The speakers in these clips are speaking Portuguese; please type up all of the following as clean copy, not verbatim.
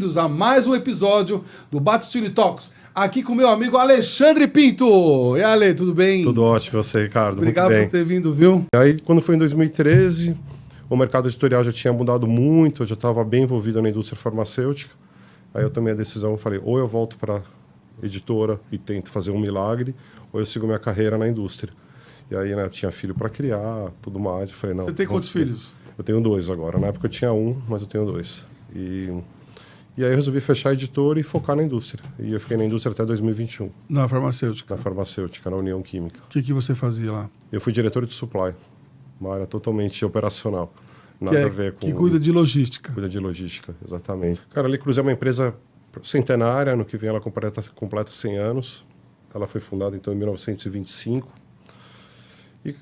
bem-vindos a mais um episódio do Battistini Talks, aqui com meu amigo Alexandre Pinto. E Ale, tudo bem? Tudo ótimo, você, Ricardo. Obrigado muito bem. por ter vindo, viu? Aí, quando foi em 2013, o mercado editorial já tinha mudado muito, eu já estava bem envolvido na indústria farmacêutica. Aí eu tomei a decisão, falei, ou eu volto para editora e tento fazer um milagre, ou eu sigo minha carreira na indústria. E aí, né, tinha filho para criar, tudo mais. Eu falei, não. Você tem quantos filhos? Eu tenho 2 agora. Na época eu tinha 1, mas eu tenho 2. E aí eu resolvi fechar a editora e focar na indústria. E eu fiquei na indústria até 2021. Na farmacêutica? Na farmacêutica, na União Química. O que você fazia lá? Eu fui diretor de supply, uma área totalmente operacional. Nada a ver com... Que cuida de logística. Cuida de logística, exatamente. Cara, a Le Creuset é uma empresa centenária, no que vem ela completa 100 anos. Ela foi fundada, então, em 1925. E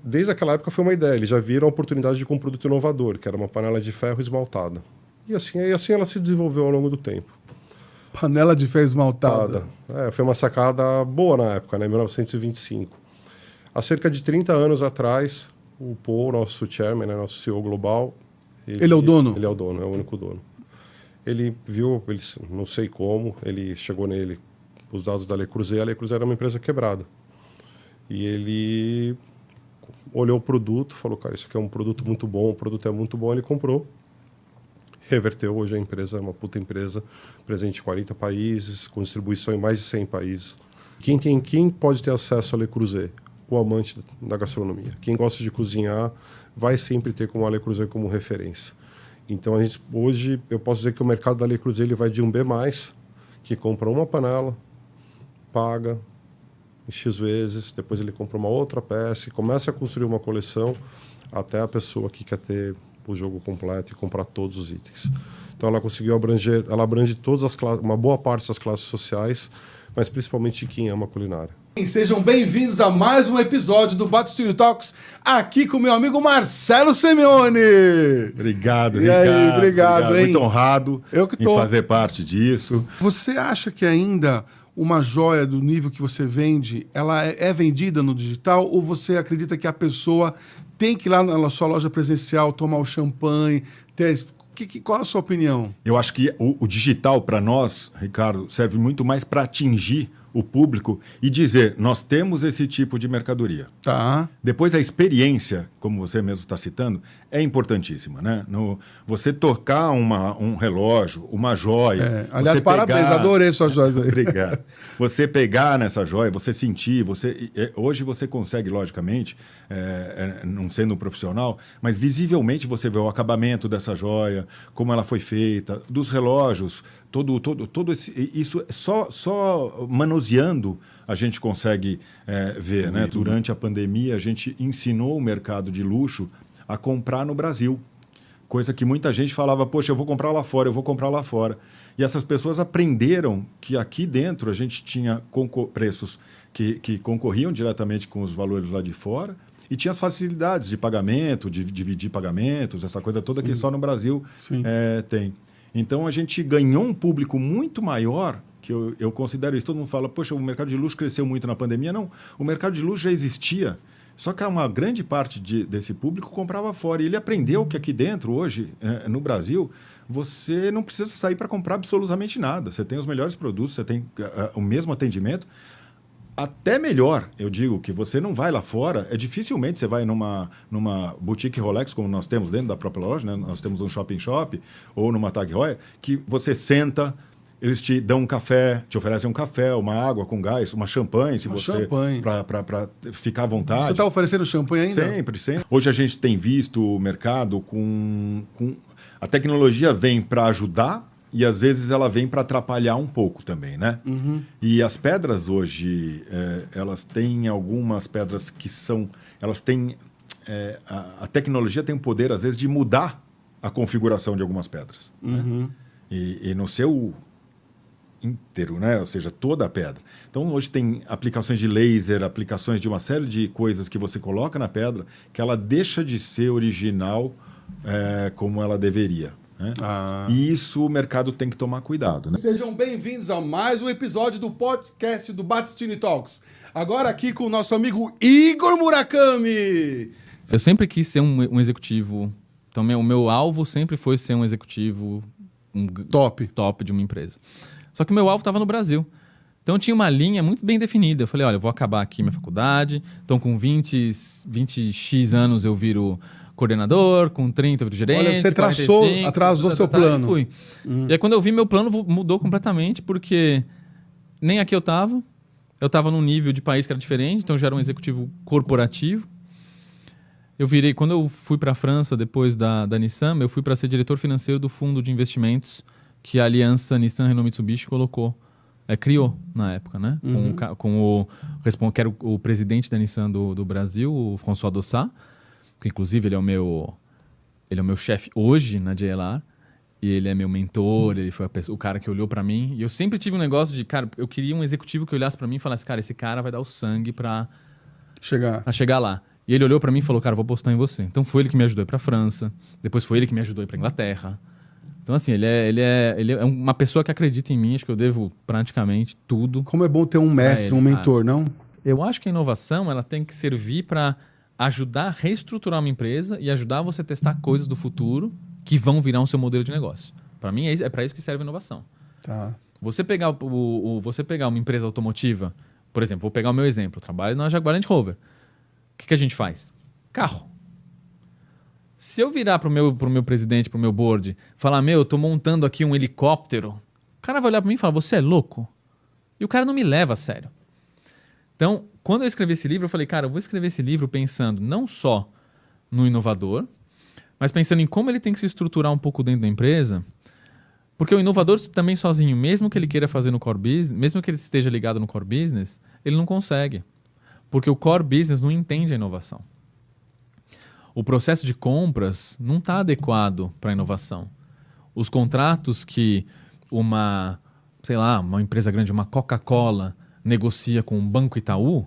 desde aquela época foi uma ideia. Eles já viram a oportunidade de um produto inovador, que era uma panela de ferro esmaltada. E assim ela se desenvolveu ao longo do tempo. Panela de ferro esmaltada. Foi uma sacada boa na época, né? 1925. Há cerca de 30 anos atrás, o Paul, nosso chairman, né? Nosso CEO global... Ele é o dono? Ele é o dono, é o único dono. Ele viu, não sei como, ele chegou nele, os dados da Le Creuset. A Le Creuset era uma empresa quebrada. E ele olhou o produto, falou, cara, isso aqui é um produto muito bom, o produto é muito bom, ele comprou. Reverteu, hoje a empresa é uma puta empresa, presente em 40 países, com distribuição em mais de 100 países. Quem pode ter acesso a Le Creuset? O amante da gastronomia. Quem gosta de cozinhar vai sempre ter como a Le Creuset como referência. Então, hoje, eu posso dizer que o mercado da Le Creuset ele vai de um B+, que compra uma panela, paga em X vezes, depois ele compra uma outra peça e começa a construir uma coleção até a pessoa que quer ter o jogo completo e comprar todos os itens. Então, ela conseguiu abrange todas as classes, uma boa parte das classes sociais, mas principalmente de quem ama culinária. Sejam bem-vindos a mais um episódio do Battistini Talks, aqui com meu amigo Marcelo Semioni. Obrigado, e Ricardo. Aí, obrigado, hein? Muito honrado em fazer parte disso. Você acha que ainda uma joia do nível que você vende, ela é vendida no digital, ou você acredita que a pessoa tem que ir lá na sua loja presencial tomar o champanhe, qual a sua opinião? Eu acho que o digital, para nós, Ricardo, serve muito mais para atingir o público e dizer, nós temos esse tipo de mercadoria. Tá. Depois a experiência, como você mesmo está citando, é importantíssima, né? Você tocar um relógio, uma joia... Aliás, parabéns, adorei suas joias aí. Obrigado. Você pegar nessa joia, você sentir, hoje você consegue, logicamente, não sendo um profissional, mas visivelmente você vê o acabamento dessa joia, como ela foi feita, dos relógios, todo isso só manuseando a gente consegue ver, né? Durante a pandemia a gente ensinou o mercado de luxo a comprar no Brasil, coisa que muita gente falava, poxa, eu vou comprar lá fora. E essas pessoas aprenderam que aqui dentro a gente tinha preços que concorriam diretamente com os valores lá de fora e tinha as facilidades de pagamento, de dividir pagamentos, essa coisa toda que só no Brasil tem. Então, a gente ganhou um público muito maior, que eu considero isso. Todo mundo fala, poxa, o mercado de luxo cresceu muito na pandemia. Não, o mercado de luxo já existia, só que uma grande parte desse público comprava fora. E ele aprendeu que aqui dentro, hoje, no Brasil, você não precisa sair para comprar absolutamente nada. Você tem os melhores produtos, você tem o mesmo atendimento. Até melhor, eu digo que você não vai lá fora, dificilmente você vai numa boutique Rolex, como nós temos dentro da própria loja, né? Nós temos um shopping shop, ou numa Tag Heuer, que você senta, eles te dão um café, te oferecem um café, uma água com gás, uma champanhe, para ficar à vontade. Você está oferecendo champanhe ainda? Sempre. Hoje a gente tem visto o mercado com... A tecnologia vem para ajudar, e às vezes ela vem para atrapalhar um pouco também, né? Uhum. E as pedras hoje, elas têm algumas pedras que são... Elas têm... a tecnologia tem o poder, às vezes, de mudar a configuração de algumas pedras. Uhum. Né? E no seu inteiro, né? Ou seja, toda a pedra. Então, hoje tem aplicações de laser, aplicações de uma série de coisas que você coloca na pedra, que ela deixa de ser original como ela deveria. Né? E isso o mercado tem que tomar cuidado. Né? Sejam bem-vindos a mais um episódio do podcast do Battistini Talks. Agora aqui com o nosso amigo Igor Murakami. Eu sempre quis ser um executivo. Então, o meu alvo sempre foi ser um executivo top de uma empresa. Só que o meu alvo estava no Brasil. Então tinha uma linha muito bem definida. Eu falei, olha, eu vou acabar aqui minha faculdade, então com 20x anos eu viro coordenador, com 30 eu viro gerente. Olha, você atrasou seu plano. E fui. E aí quando eu vi, meu plano mudou completamente, porque nem aqui eu estava num nível de país que era diferente, então eu já era um executivo corporativo. Eu virei, quando eu fui para a França, depois da Nissan, eu fui para ser diretor financeiro do fundo de investimentos que a aliança Nissan Renault Mitsubishi criou na época, né? Com que era o presidente da Nissan do Brasil, o François Dossat, que inclusive ele é o meu chefe hoje na JLR, e ele é meu mentor, ele foi o cara que olhou para mim, e eu sempre tive um negócio de, cara, eu queria um executivo que olhasse para mim e falasse, cara, esse cara vai dar o sangue para chegar lá. E ele olhou para mim e falou, cara, vou apostar em você. Então foi ele que me ajudou a ir para a França, depois foi ele que me ajudou a ir para Inglaterra. Então, assim, ele é uma pessoa que acredita em mim, acho que eu devo praticamente tudo. Como é bom ter um mestre, um mentor, não? Eu acho que a inovação ela tem que servir para ajudar a reestruturar uma empresa e ajudar você a testar coisas do futuro que vão virar um seu modelo de negócio. Para mim, é para isso que serve a inovação. Tá. Você pegar uma empresa automotiva, por exemplo, vou pegar o meu exemplo, eu trabalho na Jaguar Land Rover. O que a gente faz? Carro. Se eu virar pro meu presidente, pro meu board, falar, eu tô montando aqui um helicóptero, o cara vai olhar para mim e falar, você é louco? E o cara não me leva a sério. Então, quando eu escrevi esse livro, eu falei, cara, eu vou escrever esse livro pensando não só no inovador, mas pensando em como ele tem que se estruturar um pouco dentro da empresa, porque o inovador também sozinho, mesmo que ele queira fazer no core business, mesmo que ele esteja ligado no core business, ele não consegue. Porque o core business não entende a inovação. O processo de compras não está adequado para a inovação. Os contratos que uma empresa grande, uma Coca-Cola, negocia com o Banco Itaú,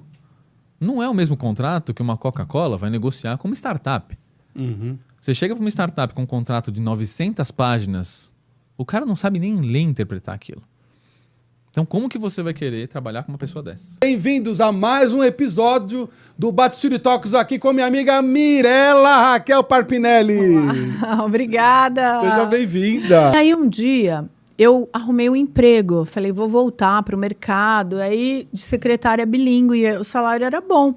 não é o mesmo contrato que uma Coca-Cola vai negociar com uma startup. Você chega para uma startup com um contrato de 900 páginas, o cara não sabe nem ler e interpretar aquilo. Então, como que você vai querer trabalhar com uma pessoa dessa? Bem-vindos a mais um episódio do Bate-Studio Talks aqui com minha amiga Mirela Raquel Parpinelli. Olá, obrigada. Seja bem-vinda. Aí um dia eu arrumei um emprego, falei, vou voltar para o mercado, aí de secretária bilíngue, e o salário era bom.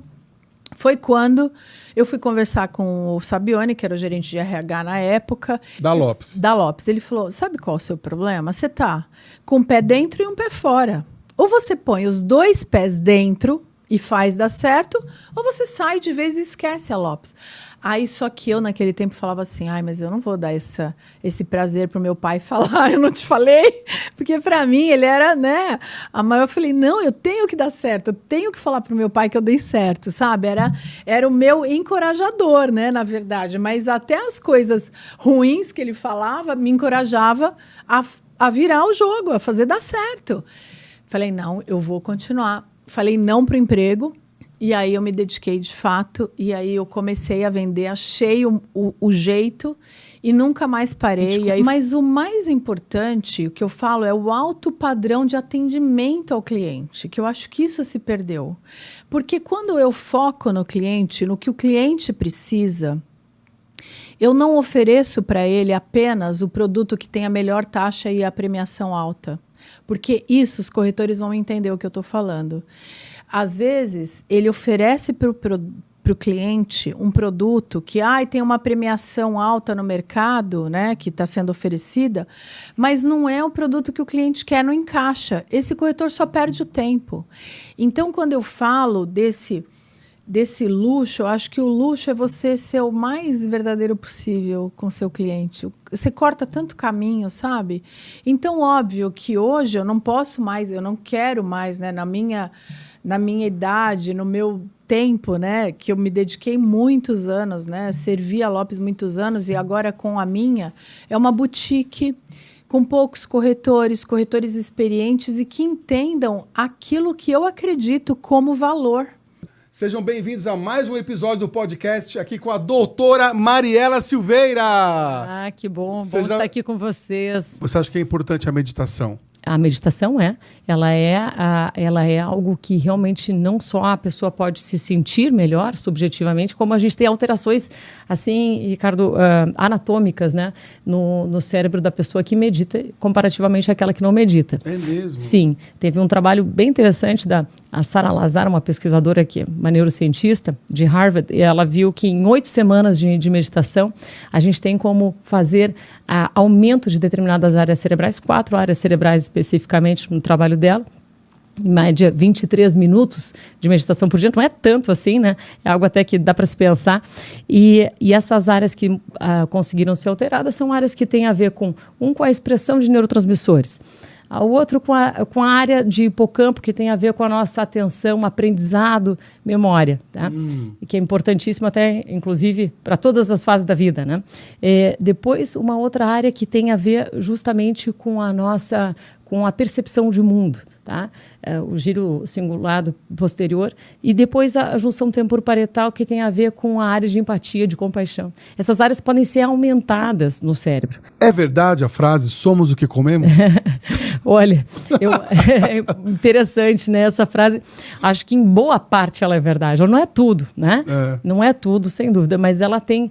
Foi quando eu fui conversar com o Sabione, que era o gerente de RH na época. Da Lopes. Ele falou, sabe qual é o seu problema? Você tá com um pé dentro e um pé fora. Ou você põe os 2 pés dentro e faz dar certo, ou você sai de vez e esquece a Lopes. Aí só que eu naquele tempo falava assim, mas eu não vou dar esse prazer pro meu pai falar, eu não te falei, porque para mim ele era, né, a maior. Eu falei, não, eu tenho que dar certo, eu tenho que falar pro meu pai que eu dei certo, sabe? Era o meu encorajador, né, na verdade, mas até as coisas ruins que ele falava me encorajava a virar o jogo, a fazer dar certo. Falei, não, eu vou continuar. Falei não pro emprego. E aí eu me dediquei de fato, e aí eu comecei a vender, achei o jeito e nunca mais parei. Mas o mais importante, o que eu falo, é o alto padrão de atendimento ao cliente, que eu acho que isso se perdeu. Porque quando eu foco no cliente, no que o cliente precisa, eu não ofereço para ele apenas o produto que tem a melhor taxa e a premiação alta. Porque isso os corretores vão entender o que eu estou falando. Às vezes, ele oferece para o cliente um produto que tem uma premiação alta no mercado, né, que está sendo oferecida, mas não é o produto que o cliente quer, não encaixa. Esse corretor só perde o tempo. Então, quando eu falo desse luxo, eu acho que o luxo é você ser o mais verdadeiro possível com seu cliente. Você corta tanto caminho, sabe? Então, óbvio que hoje eu não posso mais, eu não quero mais, né, na minha idade, no meu tempo, né, que eu me dediquei muitos anos, né, servi a Lopes muitos anos, e agora com a minha, é uma boutique com poucos corretores experientes e que entendam aquilo que eu acredito como valor. Sejam bem-vindos a mais um episódio do podcast aqui com a doutora Mariela Silveira. Que bom estar aqui com vocês. Você acha que é importante a meditação? A meditação ela é algo que realmente não só a pessoa pode se sentir melhor subjetivamente, como a gente tem alterações, assim, Ricardo, anatômicas, né, no cérebro da pessoa que medita comparativamente àquela que não medita. É mesmo? Sim. Teve um trabalho bem interessante da Sarah Lazar, uma pesquisadora aqui, uma neurocientista de Harvard, e ela viu que em 8 semanas de meditação, a gente tem como fazer aumento de determinadas áreas cerebrais, 4 áreas cerebrais especificamente no trabalho dela, em média 23 minutos de meditação por dia, não é tanto assim, né? É algo até que dá para se pensar. E essas áreas que conseguiram ser alteradas são áreas que têm a ver com a expressão de neurotransmissores, o outro com a área de hipocampo, que tem a ver com a nossa atenção, aprendizado, memória, tá? E que é importantíssimo até, inclusive, para todas as fases da vida, né? Depois, uma outra área que tem a ver justamente com a percepção de mundo, tá? O giro cingulado posterior, e depois a junção temporoparietal, que tem a ver com a área de empatia, de compaixão. Essas áreas podem ser aumentadas no cérebro. É verdade a frase, somos o que comemos? Olha, é interessante, né? Essa frase, acho que em boa parte ela é verdade. Não é tudo, né? Não é tudo, sem dúvida, mas ela tem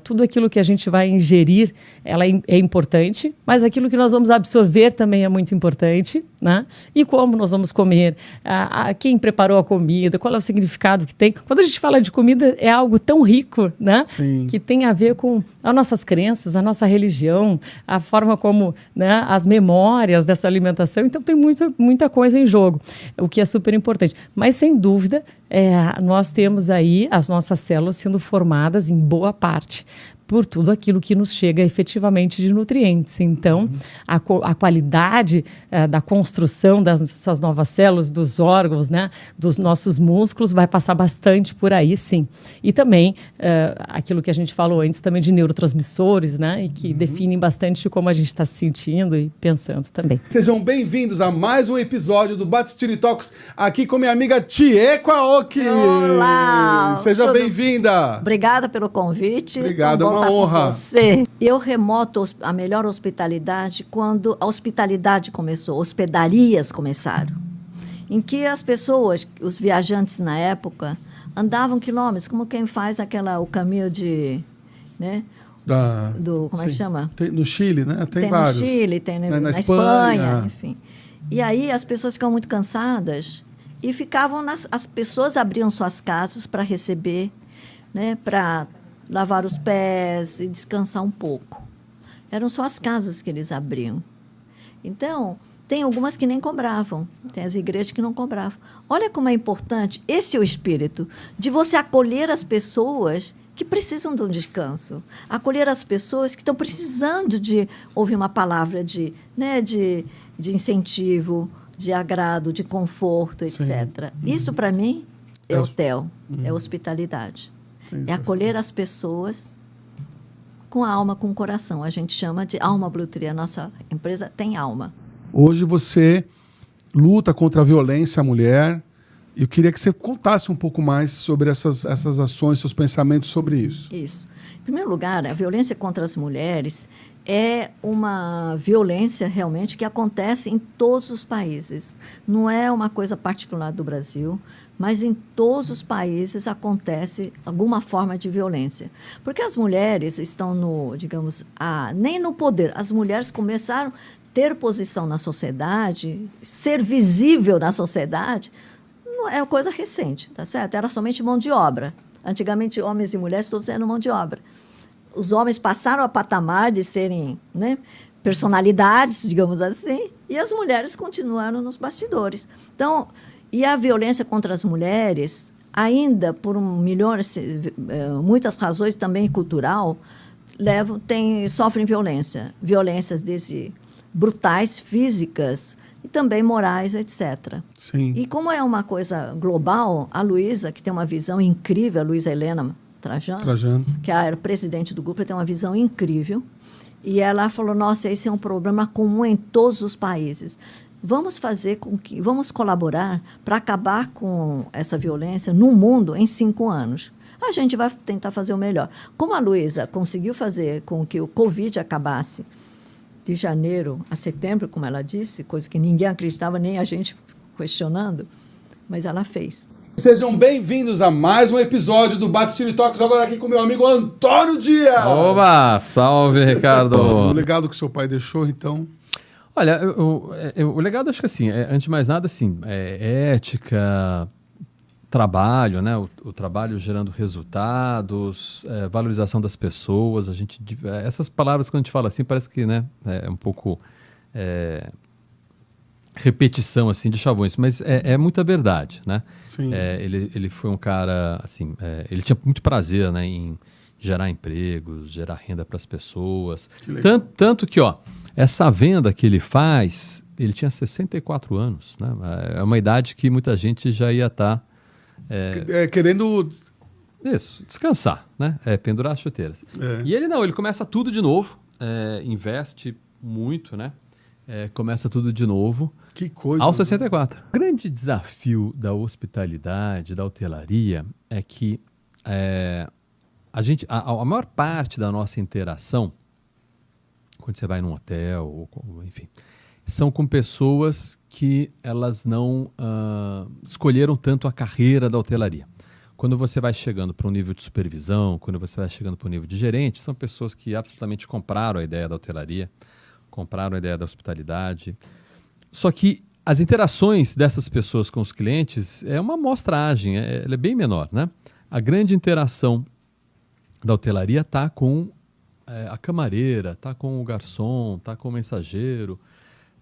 tudo aquilo que a gente vai ingerir, ela é importante, mas aquilo que nós vamos absorver também é muito importante, né? E como nós vamos comer, quem preparou a comida, qual é o significado que tem. Quando a gente fala de comida, é algo tão rico, né? Sim. Que tem a ver com as nossas crenças, a nossa religião, a forma como, né, as memórias dessa alimentação. Então, tem muita coisa em jogo, o que é super importante. Mas, sem dúvida, nós temos aí as nossas células sendo formadas, em boa parte, por tudo aquilo que nos chega efetivamente de nutrientes. Então, a qualidade da construção dessas novas células, dos órgãos, né, dos nossos músculos, vai passar bastante por aí, sim. E também, aquilo que a gente falou antes, também de neurotransmissores, né, e que definem bastante como a gente está se sentindo e pensando também. Sejam bem-vindos a mais um episódio do Battistini Talks, aqui com minha amiga Tieko Aoki. Olá! Seja bem-vinda! Obrigada pelo convite. Obrigado, é uma estar honra. com você. Eu remoto a melhor hospitalidade quando a hospitalidade começou, hospedarias começaram, em que as pessoas, os viajantes na época, andavam quilômetros, como quem faz o caminho de, né? Como é que chama? Tem no Chile, né? Tem vários. No Chile, tem na Espanha, enfim. E aí as pessoas ficam muito cansadas e ficavam as pessoas abriam suas casas para receber, né? Para lavar os pés e descansar um pouco. Eram só as casas que eles abriam. Então, tem algumas que nem cobravam. Tem as igrejas que não cobravam. Olha como é importante. Esse é o espírito de você acolher as pessoas que precisam de um descanso. Acolher as pessoas que estão precisando de ouvir uma palavra de incentivo, de agrado, de conforto, etc. Isso, para mim, é hotel, é hospitalidade. É acolher as pessoas com a alma, com o coração. A gente chama de alma Blue Tree. A nossa empresa tem alma. Hoje você luta contra a violência à mulher. Eu queria que você contasse um pouco mais sobre essas ações, seus pensamentos sobre isso. Isso. Em primeiro lugar, a violência contra as mulheres é uma violência realmente que acontece em todos os países. Não é uma coisa particular do Brasil, mas em todos os países acontece alguma forma de violência. Porque as mulheres estão nem no poder. As mulheres começaram a ter posição na sociedade, ser visível na sociedade, não é uma coisa recente, tá certo? Era somente mão de obra. Antigamente, homens e mulheres todos eram mão de obra. Os homens passaram a patamar de serem, né, personalidades, digamos assim, e as mulheres continuaram nos bastidores. Então, e a violência contra as mulheres, ainda por muitas razões também cultural, sofrem violência. Violências desde brutais, físicas, e também morais, etc. Sim. E como é uma coisa global, a Luísa, que tem uma visão incrível, a Luísa Helena Trajano, que era presidente do grupo, tem uma visão incrível, e ela falou, nossa, esse é um problema comum em todos os países. Vamos colaborar para acabar com essa violência no mundo em 5 anos. A gente vai tentar fazer o melhor. Como a Luísa conseguiu fazer com que o Covid acabasse de janeiro a setembro, como ela disse, coisa que ninguém acreditava, nem a gente questionando, mas ela fez. Sejam bem-vindos a mais um episódio do Batistilho Talks, agora aqui com meu amigo Antônio Dias. Oba! Salve, Ricardo! O legado que seu pai deixou, então... Olha, o legado, acho que assim, antes de mais nada, assim, ética, trabalho, né? O trabalho gerando resultados, valorização das pessoas. Essas palavras, quando a gente fala assim, parece que, né, é um pouco repetição, assim, de chavões, mas é muita verdade, né? Sim. Ele foi um cara, assim, ele tinha muito prazer, né, em gerar empregos, gerar renda para as pessoas. Tanto que, ó, essa venda que ele faz, ele tinha 64 anos, né? É uma idade que muita gente já ia estar... querendo... Isso, descansar, né? Pendurar as chuteiras. E ele começa tudo de novo, investe muito, né? Começa tudo de novo. Que coisa. Aos 64. O grande desafio da hospitalidade, da hotelaria, é que a maior parte da nossa interação, quando você vai num hotel, enfim, são com pessoas que elas não escolheram tanto a carreira da hotelaria. Quando você vai chegando para um nível de supervisão, quando você vai chegando para um nível de gerente, são pessoas que absolutamente compraram a ideia da hotelaria, compraram a ideia da hospitalidade. Só que as interações dessas pessoas com os clientes é uma amostragem, ela é bem menor, né? A grande interação da hotelaria está com a camareira, está com o garçom, está com o mensageiro,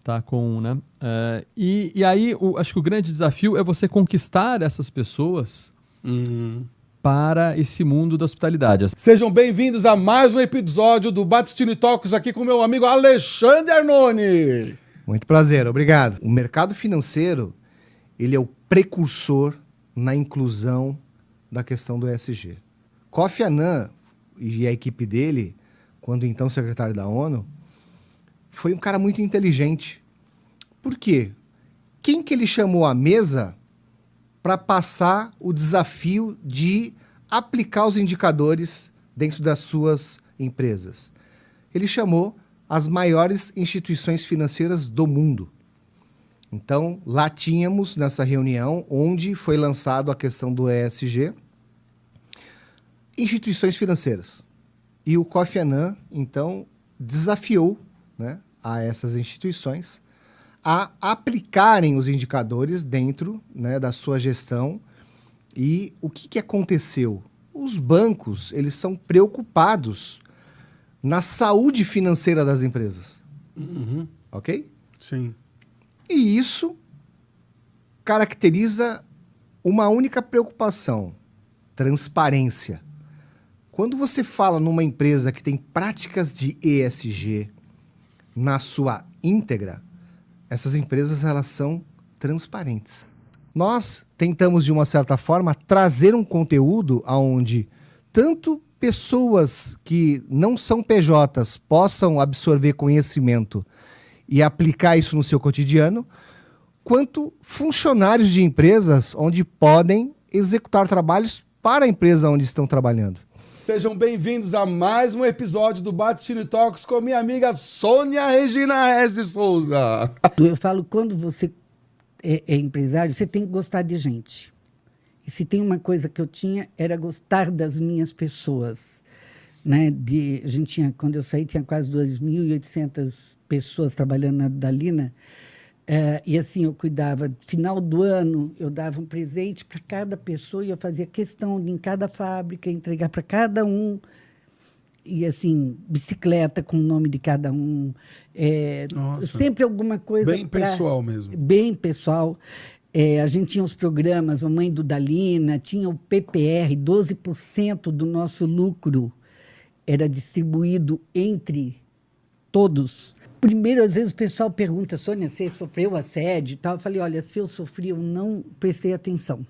está com... né? E aí, acho que o grande desafio é você conquistar essas pessoas para esse mundo da hospitalidade. Sejam bem-vindos a mais um episódio do Batistilho Talks aqui com meu amigo Alexandre Arnone. Muito prazer, obrigado. O mercado financeiro, ele é o precursor na inclusão da questão do ESG. Kofi Annan e a equipe dele, quando então secretário da ONU, foi um cara muito inteligente. Por quê? Quem que ele chamou à mesa para passar o desafio de aplicar os indicadores dentro das suas empresas? Ele chamou as maiores instituições financeiras do mundo. Então, lá tínhamos, nessa reunião, onde foi lançado a questão do ESG, instituições financeiras. E o Kofi Annan, então, desafiou, né, a essas instituições a aplicarem os indicadores dentro, né, da sua gestão. E o que aconteceu? Os bancos, eles são preocupados na saúde financeira das empresas. Ok? Sim. E isso caracteriza uma única preocupação: transparência. Quando você fala numa empresa que tem práticas de ESG na sua íntegra, essas empresas, elas são transparentes. Nós tentamos, de uma certa forma, trazer um conteúdo onde tanto pessoas que não são PJs possam absorver conhecimento e aplicar isso no seu cotidiano, quanto funcionários de empresas onde podem executar trabalhos para a empresa onde estão trabalhando. Sejam bem-vindos a mais um episódio do Batistilho Talks com minha amiga Sônia Regina S. Souza. Eu falo, quando você é empresário, você tem que gostar de gente. E se tem uma coisa que eu tinha, era gostar das minhas pessoas. Né? A gente tinha, quando eu saí, tinha quase 2.800 pessoas trabalhando na Dalina. E assim, eu cuidava. Final do ano, eu dava um presente para cada pessoa e eu fazia questão de, em cada fábrica, entregar para cada um. E assim, bicicleta com o nome de cada um. Sempre alguma coisa... Bem pessoal mesmo. Bem pessoal. A gente tinha os programas, Mamãe do Dalina, tinha o PPR, 12% do nosso lucro era distribuído entre todos. Primeiro, às vezes o pessoal pergunta: Sônia, você sofreu assédio e tal? Eu falei: olha, se eu sofri, eu não prestei atenção.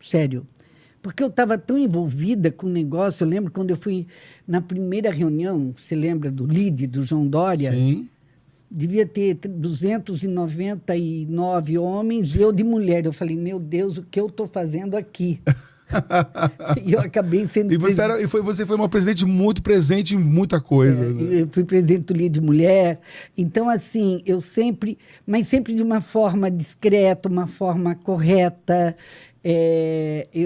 Sério. Porque eu estava tão envolvida com o negócio. Eu lembro quando eu fui na primeira reunião, você lembra do LIDE, do João Dória? Sim. Devia ter 299 homens e eu de mulher. Eu falei: meu Deus, o que eu estou fazendo aqui? E eu acabei sendo... E você foi uma presidente muito presente em muita coisa. Né? Eu fui presidente do Líder de Mulher. Então, assim, mas sempre de uma forma discreta, uma forma correta.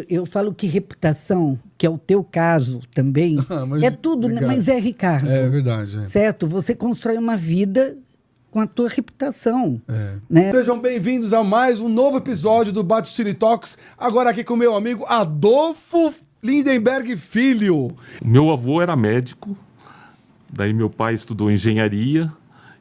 Eu falo que reputação, que é o teu caso também, é tudo, obrigado. Mas é, Ricardo. É verdade. Certo? Você constrói uma vida com a tua reputação. Né? Sejam bem-vindos a mais um novo episódio do Battistini Talks. Agora aqui com o meu amigo Adolfo Lindenberg Filho. O meu avô era médico, daí meu pai estudou engenharia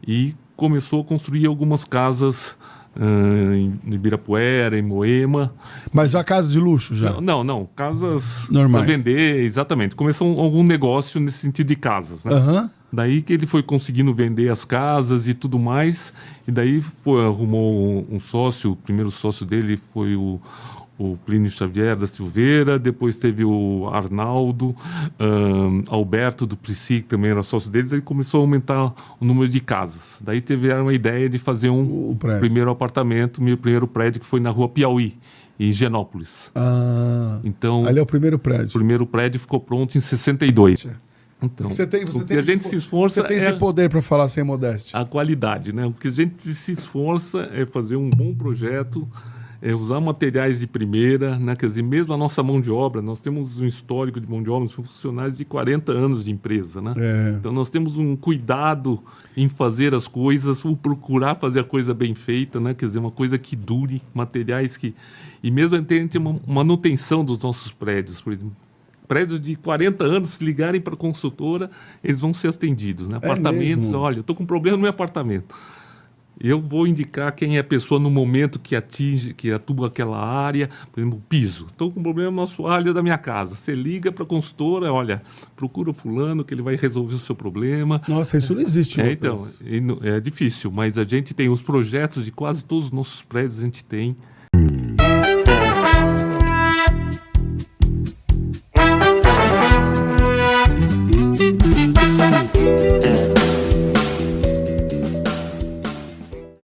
e começou a construir algumas casas em Ibirapuera, em Moema. Mas já casa de luxo, já? Não. Casas normais. Para vender, exatamente. Começou algum negócio nesse sentido de casas, né? Uhum. Daí que ele foi conseguindo vender as casas e tudo mais. E daí arrumou um sócio. O primeiro sócio dele foi o Plínio Xavier da Silveira, depois teve o Arnaldo, Alberto do Prisci, que também era sócio deles, aí começou a aumentar o número de casas. Daí tiveram a ideia de fazer um primeiro apartamento, meu primeiro prédio, que foi na rua Piauí, em Higienópolis. Então, ali é o primeiro prédio. O primeiro prédio ficou pronto em 62. Então, a gente se esforça. Você tem esse poder para falar sem modéstia. A qualidade, né? O que a gente se esforça é fazer um bom projeto, usar materiais de primeira, né? Quer dizer, mesmo a nossa mão de obra, nós temos um histórico de mão de obra, funcionários de 40 anos de empresa, né? Então nós temos um cuidado em fazer as coisas, procurar fazer a coisa bem feita, né? Quer dizer, uma coisa que dure, materiais que... E mesmo a gente tem uma manutenção dos nossos prédios, por exemplo. Prédios de 40 anos, se ligarem para a consultora, eles vão ser atendidos, né? Apartamentos, mesmo? Olha, eu estou com um problema no meu apartamento. Eu vou indicar quem é a pessoa no momento que atua aquela área, por exemplo, o piso. Estou com um problema no assoalho da minha casa. Você liga para a consultora, olha, procura o fulano que ele vai resolver o seu problema. Nossa, isso não existe. Então, é difícil, mas a gente tem os projetos de quase todos os nossos prédios, a gente tem.